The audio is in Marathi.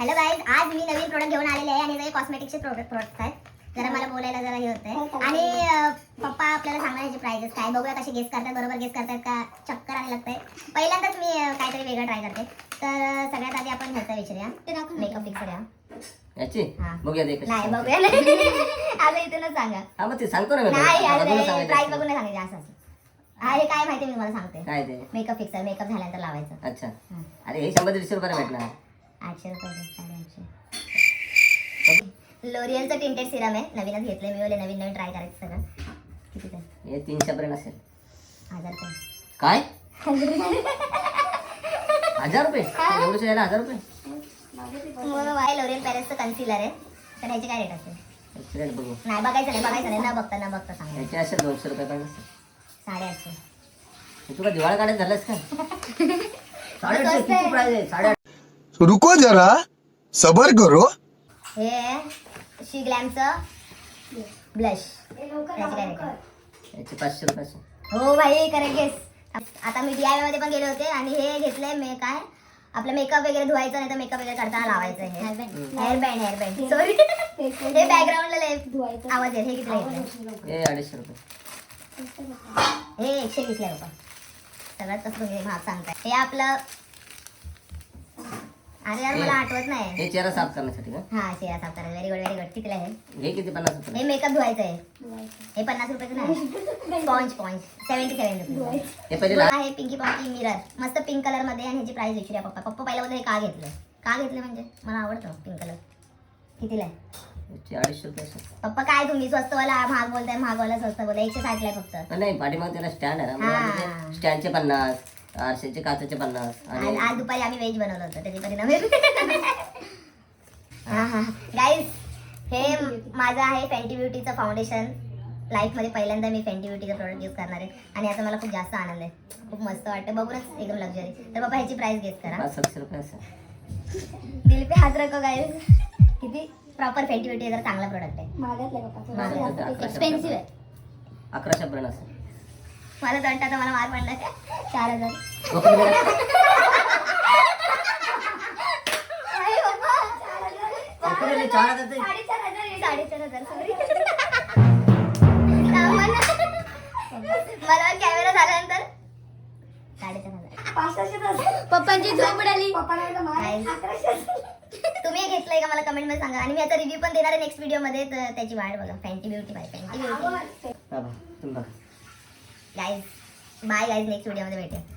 हॅलो गाईज, आज मी नवीन प्रोडक्ट घेऊन आलेले आहे आणि हे कॉस्मेटिक्सचे प्रोडक्ट आहेत. जरा मला बोलायला जरा हे होतंय आणि पप्पा आपल्याला सांगणार याचे प्राइसेस काय, बघूया कसे गेस करतात, बरोबर गेस करतात का चक्कर आणि लागतंय. पहिल्यांदाच मी काहीतरी वेगळं ट्राय करते. तर सगळ्यात आधी आपण ह्याचा विचारूया, मेकअप फिक्सर या याची बघूया दे कशी. नाही बघूया नाही आता इथूनच सांगा. हा मग ते सांगतो ना मी. नाही प्राइस बघून नाही सांगायचं असं. हा हे काय माहिती मी मला सांगते. काय ते मेकअप फिक्सर, मेकअप झाल्यानंतर लावायचं. अच्छा. अरे हे 100-150 रुपये भेटणार. 800 रुपये 850. लोरियलचं टिंटेड सिरम आहे, नवीनच घेतलंय मी. नवीन नवीन ट्राय करायचं सगळं. किती ते हे 300 पर्यंत असेल. 1000 रुपये. काय 1000 रुपये? एवढं यायला 1000 रुपये? लोरियल पॅरेसचं कन्सिलर आहे, तर ह्याचे काय रेट असेल? रेट बघू. नाही बघायचं नाही न बघता सांगा. याचे असेल 200 रुपये पण असेल. 850. तुला दिवाळी काढत झालंस का? 850 किती प्राइस आहे? 850. रुको जरा सबर करो. हे शी ग्लॅमचं ब्लश, त्याचे काय रेट आहे? याचे 500 रुपये असेल. हो भाई, करेक्ट गेस. आता मी DIY मध्ये पण गेले होते आणि हे घेतलंय मी काय आपलं मेकअप वगैरे धुवायचं नाही तर मेकअप वगैरे करताना लावायचं. हे हेअर बँड सॉरी हे बॅकग्राऊंडला आवाज आहे. हे किती घेतलंय? हे 250 रुपये. हे 120 ला बाबा. सगळ्यात कसं तुम्ही महाग सांगताय. हे आपलं अरे यार मला आठवत नाही. हे चेहरा साफ करण्यासाठी का? हा चेहरा साफ करायला. Very good. कितीला आहे? हे किती 50 रुपये? हे मेकअप धुवायचं आहे. हे 50 रुपयाचं नाही. स्पॉन्ज 77 रुपये. हे पहिले हे पिंकी पॉंकी मिरर मस्त पिंक कलर मध्ये आणि ह्याची प्राइस विचारूया पप्पा पहिला बोलतो हे का घेतलं म्हणजे मला आवडतं पिंक कलर. कितीला आहे? 250 रुपये असेल. पप्पा काय तुम्ही स्वस्तवाला महाग बोलताय, महागवाला स्वस्त बोलताय. 160 ला फक्त. नाही पाठीमाग त्याला स्टँड आहे ना, स्टँडचे 50, आरशाचे काचेचे 50. आणि आज दुपारी आम्ही व्हेज बनवलं होतं त्याची परिणाम. हा गाईज, हे माझं आहे फेंटी ब्युटीचं फाउंडेशन. लाईफमध्ये पहिल्यांदा मी फेंटी ब्युटीचं प्रोडक्ट यूज करणार आहे आणि याचा मला खूप जास्त आनंद आहे. खूप मस्त वाटतं बघूनच, एकदम लक्झरी. तर बाबा ह्याची प्राइस गेस करा. 500 रुपये असेल. दिल पे हात रखो गाईज. किती प्रॉपर फेंटी ब्युटी जर चांगला प्रोडक्ट आहे. एक्सपेन्सिव्ह आहे. 1100 पर्यंत असेल. मला दंटाचा मला मार पडला 4000. मला कॅमेरा झाल्यानंतर 4500. पप्पांची झोप उडाली. तुम्ही घेतलंय का मला कमेंट मध्ये सांगा आणि मी आता रिव्ह्यू पण देणार आहे नेक्स्ट व्हिडिओ मध्ये. तर त्याची वाट बघा. फेंटी ब्युटी तुम्ही बघा. Guys bye guys, next video मध्ये भेटूया.